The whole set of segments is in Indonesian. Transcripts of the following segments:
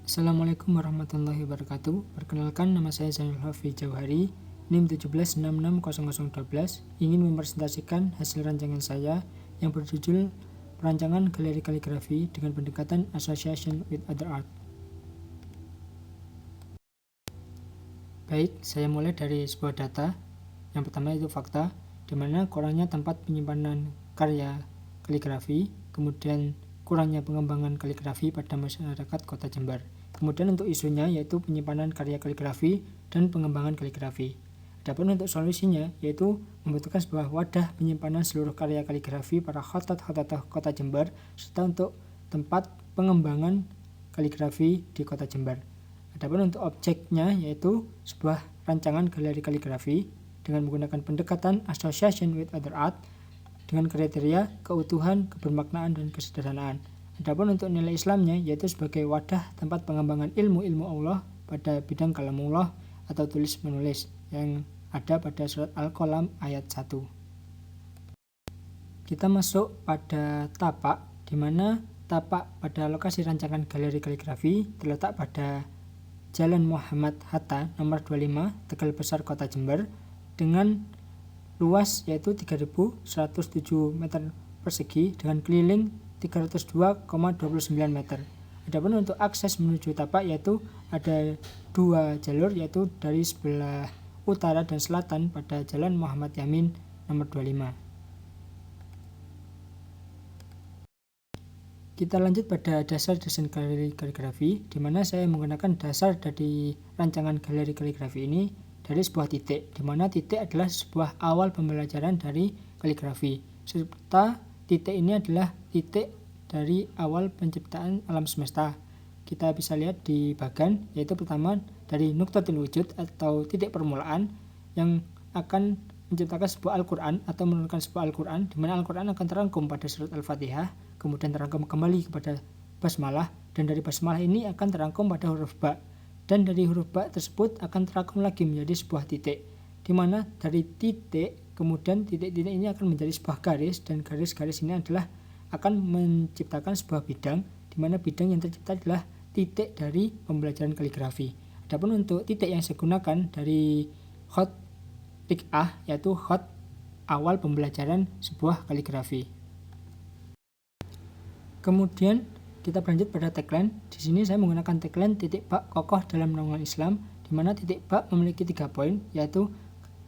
Assalamualaikum warahmatullahi wabarakatuh. Perkenalkan, nama saya Zainul Hafiz Jauhari, NIM 17660012, ingin mempresentasikan hasil rancangan saya yang berjudul Perancangan Galeri Kaligrafi dengan pendekatan Association with Other Art. Baik, saya mulai dari sebuah data. Yang pertama itu fakta, di mana kurangnya tempat penyimpanan karya kaligrafi, kemudian kurangnya pengembangan kaligrafi pada masyarakat Kota Jember. Kemudian untuk isunya yaitu penyimpanan karya kaligrafi dan pengembangan kaligrafi. Adapun untuk solusinya yaitu membutuhkan sebuah wadah penyimpanan seluruh karya kaligrafi para khotot-khotoh Kota Jember serta untuk tempat pengembangan kaligrafi di Kota Jember. Adapun untuk objeknya yaitu sebuah rancangan galeri kaligrafi dengan menggunakan pendekatan Association with Other Art dengan kriteria keutuhan, kebermaknaan, dan kesederhanaan. Adapun untuk nilai Islamnya yaitu sebagai wadah tempat pengembangan ilmu-ilmu Allah pada bidang kalamullah atau tulis menulis yang ada pada surat Al-Qalam ayat 1. Kita masuk pada tapak, di mana tapak pada lokasi rancangan galeri kaligrafi terletak pada Jalan Muhammad Hatta nomor 25 Tegal Besar Kota Jember dengan luas yaitu 3.107 meter persegi dengan keliling 302,29 meter. Adapun untuk akses menuju tapak yaitu ada dua jalur yaitu dari sebelah utara dan selatan pada Jalan Muhammad Yamin nomor 25. Kita lanjut pada dasar desain galeri kaligrafi, di mana saya menggunakan dasar dari rancangan galeri kaligrafi ini dari sebuah titik, di mana titik adalah sebuah awal pembelajaran dari kaligrafi, serta titik ini adalah titik dari awal penciptaan alam semesta. Kita bisa lihat di bagan, yaitu pertama dari nuqtatul wujud atau titik permulaan yang akan menciptakan sebuah Al-Quran atau menurunkan sebuah Al-Quran, di mana Al-Quran akan terangkum pada surat Al-Fatihah, kemudian terangkum kembali kepada basmalah, dan dari basmalah ini akan terangkum pada huruf ba, dan dari huruf ba tersebut akan terangkum lagi menjadi sebuah titik, di mana dari titik kemudian titik-titik ini akan menjadi sebuah garis, dan garis-garis ini adalah akan menciptakan sebuah bidang, di mana bidang yang tercipta adalah titik dari pembelajaran kaligrafi. Adapun untuk titik yang saya gunakan dari khot Rik'ah yaitu khot awal pembelajaran sebuah kaligrafi. Kemudian kita berlanjut pada tagline. Di sini saya menggunakan tagline titik ba kokoh dalam naungan Islam, di mana titik ba memiliki 3 poin yaitu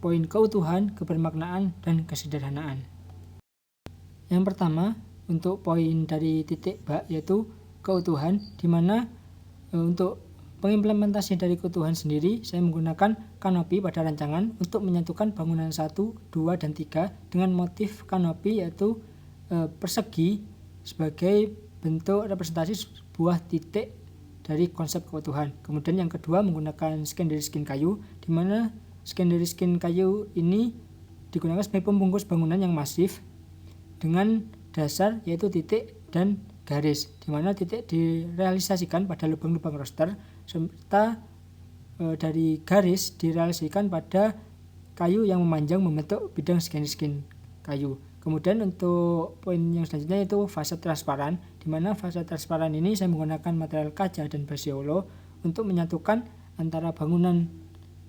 poin keutuhan, kebermaknaan, dan kesederhanaan. Yang pertama untuk poin dari titik ba yaitu keutuhan, di mana untuk pengimplementasi dari keutuhan sendiri, saya menggunakan kanopi pada rancangan untuk menyatukan bangunan 1, 2, dan 3 dengan motif kanopi yaitu persegi sebagai bentuk representasi sebuah titik dari konsep keutuhan. Kemudian yang kedua menggunakan secondary skin kayu, di mana secondary skin kayu ini digunakan sebagai pembungkus bangunan yang masif dengan dasar yaitu titik dan garis, di mana titik direalisasikan pada lubang-lubang roster serta dari garis direalisasikan pada kayu yang memanjang membentuk bidang skin kayu. Kemudian untuk poin yang selanjutnya yaitu fasad transparan, di mana fasad transparan ini saya menggunakan material kaca dan basiolo untuk menyatukan antara bangunan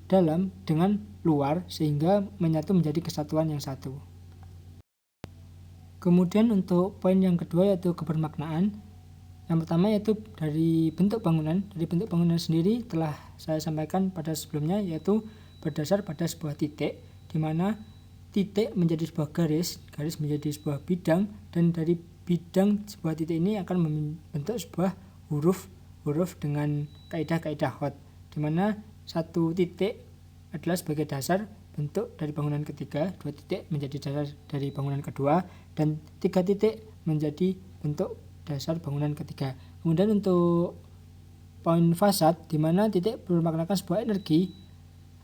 dalam dengan luar sehingga menyatu menjadi kesatuan yang satu. Kemudian untuk poin yang kedua yaitu kebermaknaan. Yang pertama yaitu dari bentuk bangunan. Dari bentuk bangunan sendiri telah saya sampaikan pada sebelumnya yaitu berdasar pada sebuah titik, di mana titik menjadi sebuah garis, garis menjadi sebuah bidang, dan dari bidang sebuah titik ini akan membentuk sebuah huruf dengan kaidah-kaidah khot, di mana satu titik adalah sebagai dasar bentuk dari bangunan ketiga, 2 titik menjadi dasar dari bangunan kedua, dan 3 titik menjadi bentuk dasar bangunan ketiga. Kemudian untuk poin fasad, di mana titik bermaknakan sebuah energi.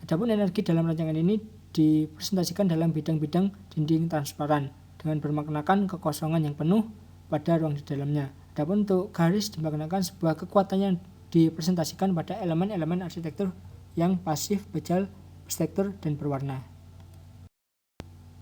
Adapun energi dalam rancangan ini dipresentasikan dalam bidang-bidang dinding transparan dengan bermaknakan kekosongan yang penuh pada ruang di dalamnya. Adapun untuk garis dimaknakan sebuah kekuatan yang dipresentasikan pada elemen-elemen arsitektur yang pasif, bejal, berstruktur, dan berwarna.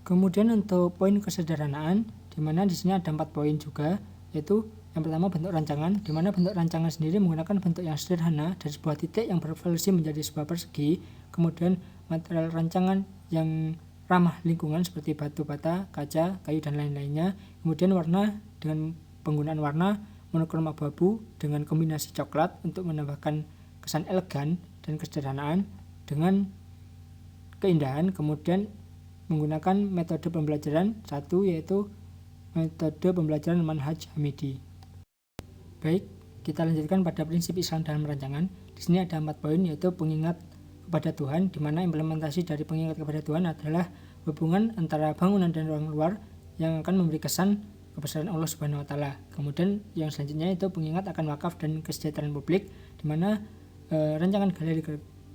Kemudian untuk poin kesederhanaan, di mana di sini ada 4 poin juga, yaitu Yang pertama bentuk rancangan, di mana bentuk rancangan sendiri menggunakan bentuk yang sederhana dari sebuah titik yang berevolusi menjadi sebuah persegi. Kemudian material rancangan yang ramah lingkungan seperti batu bata, kaca, kayu dan lain-lainnya. Kemudian warna dengan penggunaan warna monokrom abu-abu dengan kombinasi coklat untuk menambahkan kesan elegan dan kesederhanaan dengan keindahan. Kemudian menggunakan metode pembelajaran satu, yaitu metode pembelajaran manhaj Hamidi. Baik, kita lanjutkan pada prinsip Islam dalam rancangan. Di sini ada 4 poin, yaitu pengingat kepada Tuhan, di mana implementasi dari pengingat kepada Tuhan adalah hubungan antara bangunan dan ruang luar yang akan memberi kesan kebesaran Allah Subhanahu wa taala. Kemudian yang selanjutnya itu pengingat akan wakaf dan kesejahteraan publik, di mana rancangan galeri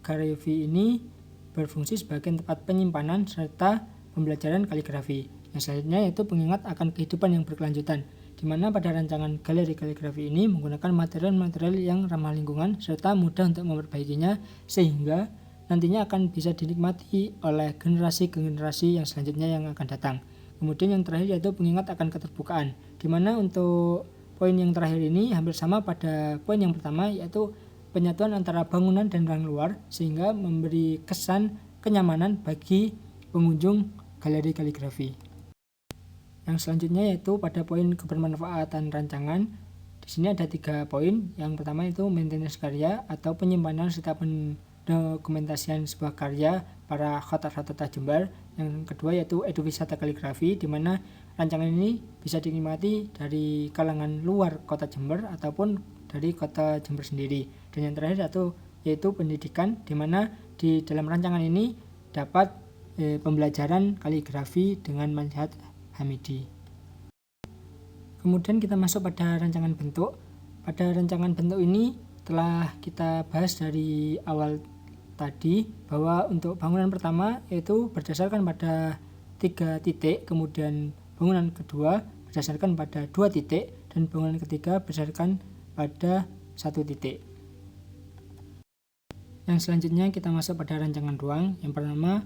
kaligrafi ini berfungsi sebagai tempat penyimpanan serta pembelajaran kaligrafi. Yang selanjutnya yaitu pengingat akan kehidupan yang berkelanjutan, di mana pada rancangan galeri kaligrafi ini menggunakan material-material yang ramah lingkungan serta mudah untuk memperbaikinya, sehingga nantinya akan bisa dinikmati oleh generasi-generasi yang selanjutnya yang akan datang. Kemudian yang terakhir yaitu pengingat akan keterbukaan, di mana untuk poin yang terakhir ini hampir sama pada poin yang pertama, yaitu penyatuan antara bangunan dan ruang luar sehingga memberi kesan kenyamanan bagi pengunjung galeri kaligrafi. Yang selanjutnya yaitu pada poin kebermanfaatan rancangan. Di sini ada 3 poin. Yang pertama itu maintenance karya atau penyimpanan serta pendokumentasian sebuah karya para khotot-khotot Jember. Yang kedua yaitu eduwisata kaligrafi, di mana rancangan ini bisa dinikmati dari kalangan luar kota Jember ataupun dari kota Jember sendiri. Dan yang terakhir yaitu pendidikan, di mana di dalam rancangan ini dapat pembelajaran kaligrafi dengan manhaj Hamidi. Kemudian kita masuk pada rancangan bentuk. Pada rancangan bentuk ini telah kita bahas dari awal tadi bahwa untuk bangunan pertama yaitu berdasarkan pada 3 titik, kemudian bangunan kedua berdasarkan pada 2 titik, dan bangunan ketiga berdasarkan pada 1 titik. Yang selanjutnya kita masuk pada rancangan ruang. Yang pertama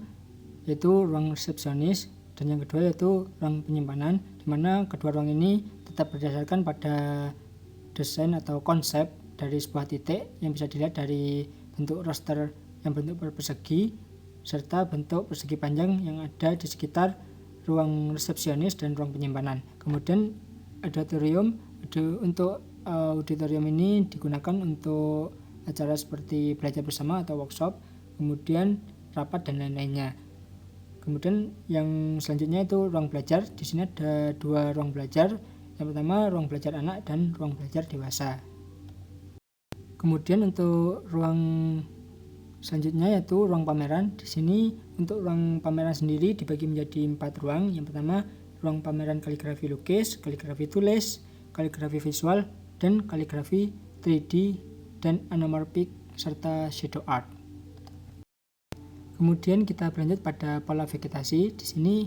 yaitu ruang resepsionis, dan yang kedua yaitu ruang penyimpanan, di mana kedua ruang ini tetap berdasarkan pada desain atau konsep dari sebuah titik yang bisa dilihat dari bentuk roster yang bentuk persegi serta bentuk persegi panjang yang ada di sekitar ruang resepsionis dan ruang penyimpanan. Kemudian untuk auditorium ini digunakan untuk acara seperti belajar bersama atau workshop, kemudian rapat dan lain-lainnya. Kemudian yang selanjutnya itu ruang belajar. Di sini ada 2 ruang belajar. Yang pertama ruang belajar anak dan ruang belajar dewasa. Kemudian untuk ruang selanjutnya yaitu ruang pameran. Di sini untuk ruang pameran sendiri dibagi menjadi 4 ruang. Yang pertama ruang pameran kaligrafi lukis, kaligrafi tulis, kaligrafi visual, dan kaligrafi 3D dan anamorphic serta shadow art. Kemudian kita berlanjut pada pola vegetasi. Di sini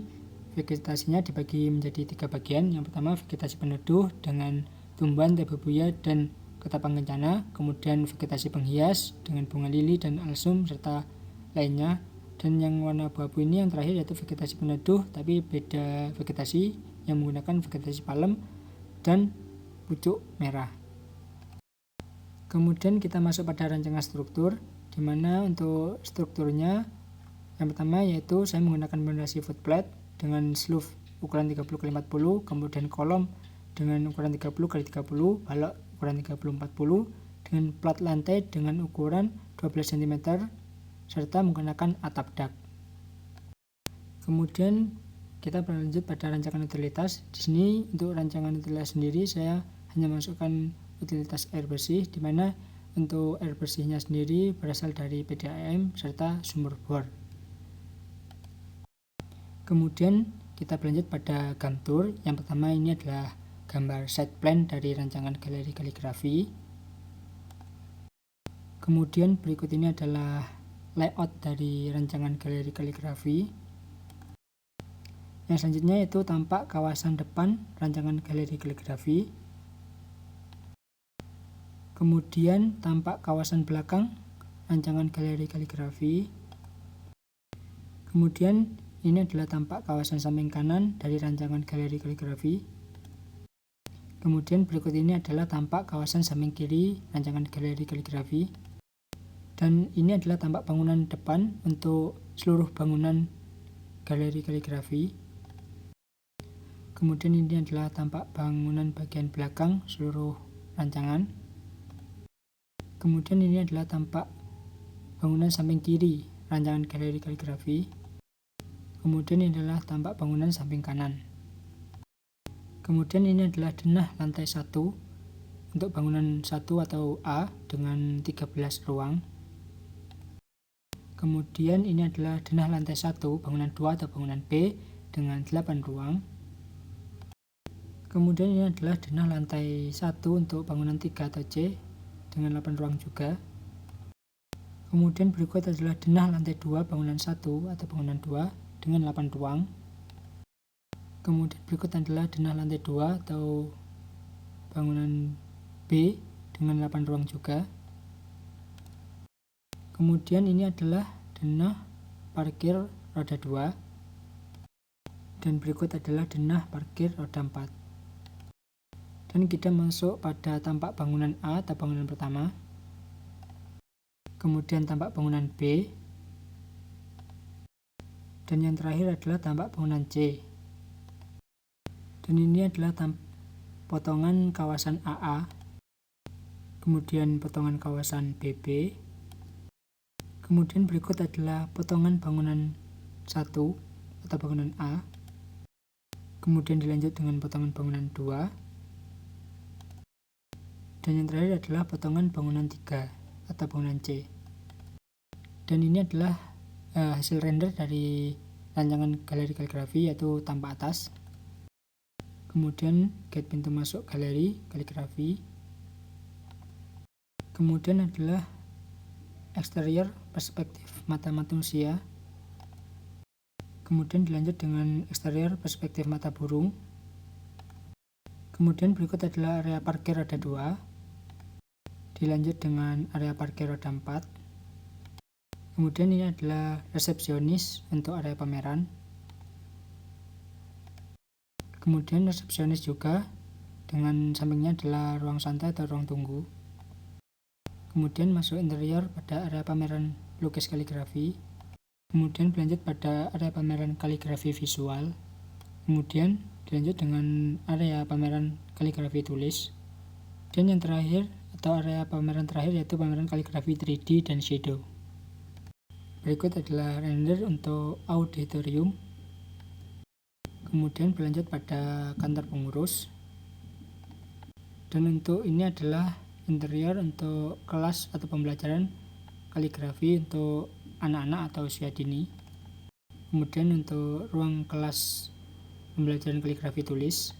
vegetasinya dibagi menjadi 3 bagian. Yang pertama vegetasi peneduh dengan tumbuhan tebebuya dan ketapang kencana. Kemudian vegetasi penghias dengan bunga lili dan alsum serta lainnya. Dan yang warna abu-abu ini yang terakhir yaitu vegetasi peneduh, tapi beda vegetasi, yang menggunakan vegetasi palem dan pucuk merah. Kemudian kita masuk pada rancangan struktur, di mana untuk strukturnya yang pertama yaitu saya menggunakan fondasi footplate dengan sleeve ukuran 30x40, kemudian kolom dengan ukuran 30x30, balok ukuran 30x40, dengan plat lantai dengan ukuran 12 cm serta menggunakan atap dak. Kemudian kita berlanjut pada rancangan utilitas. Di sini untuk rancangan utilitas sendiri saya hanya masukkan utilitas air bersih, di mana untuk air bersihnya sendiri berasal dari PDAM serta sumur bor. Kemudian kita berlanjut pada gamtur. Yang pertama ini adalah gambar site plan dari rancangan galeri kaligrafi. Kemudian berikut ini adalah layout dari rancangan galeri kaligrafi. Yang selanjutnya yaitu tampak kawasan depan rancangan galeri kaligrafi. Kemudian tampak kawasan belakang rancangan galeri kaligrafi. Kemudian ini adalah tampak kawasan samping kanan dari rancangan galeri kaligrafi. Kemudian berikut ini adalah tampak kawasan samping kiri rancangan galeri kaligrafi. Dan ini adalah tampak bangunan depan untuk seluruh bangunan galeri kaligrafi. Kemudian ini adalah tampak bangunan bagian belakang seluruh rancangan. Kemudian ini adalah tampak bangunan samping kiri rancangan galeri kaligrafi. Kemudian ini adalah tampak bangunan samping kanan. Kemudian ini adalah denah lantai 1 untuk bangunan 1 atau A dengan 13 ruang. Kemudian ini adalah denah lantai 1 bangunan 2 atau bangunan B dengan 8 ruang. Kemudian ini adalah denah lantai 1 untuk bangunan 3 atau C dengan 8 ruang juga. Kemudian berikut adalah denah lantai 2 bangunan 1 atau bangunan 2 dengan 8 ruang. Kemudian berikut adalah denah lantai 2 atau bangunan B dengan 8 ruang juga. Kemudian ini adalah denah parkir roda 2. Dan berikut adalah denah parkir roda 4. Dan kita masuk pada tampak bangunan A atau bangunan pertama. Kemudian tampak bangunan B. Dan yang terakhir adalah tampak bangunan C. Dan ini adalah potongan kawasan AA, kemudian potongan kawasan BB, kemudian berikut adalah potongan bangunan 1 atau bangunan A, kemudian dilanjut dengan potongan bangunan 2, dan yang terakhir adalah potongan bangunan 3 atau bangunan C. Dan ini adalah hasil render dari rancangan galeri kaligrafi, yaitu tampak atas. Kemudian gate pintu masuk galeri kaligrafi. Kemudian adalah eksterior perspektif mata manusia. Kemudian dilanjut dengan eksterior perspektif mata burung. Kemudian berikut adalah area parkir roda 2. Dilanjut dengan area parkir roda 4. Kemudian ini adalah resepsionis untuk area pameran. Kemudian resepsionis juga dengan sampingnya adalah ruang santai atau ruang tunggu. Kemudian masuk interior pada area pameran lukis kaligrafi. Kemudian berlanjut pada area pameran kaligrafi visual. Kemudian dilanjut dengan area pameran kaligrafi tulis. Dan yang terakhir atau area pameran terakhir yaitu pameran kaligrafi 3D dan shadow. Berikut adalah render untuk auditorium. Kemudian berlanjut pada kantor pengurus. Dan untuk ini adalah interior untuk kelas atau pembelajaran kaligrafi untuk anak-anak atau usia dini. Kemudian untuk ruang kelas pembelajaran kaligrafi tulis.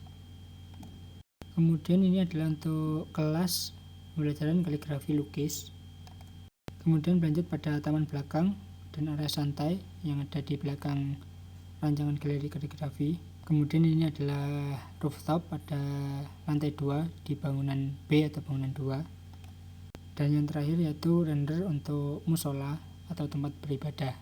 Kemudian ini adalah untuk kelas pembelajaran kaligrafi lukis. Kemudian berlanjut pada taman belakang dan area santai yang ada di belakang rancangan galeri kaligrafi. Kemudian ini adalah rooftop pada lantai 2 di bangunan B atau bangunan 2. Dan yang terakhir yaitu render untuk musola atau tempat beribadah.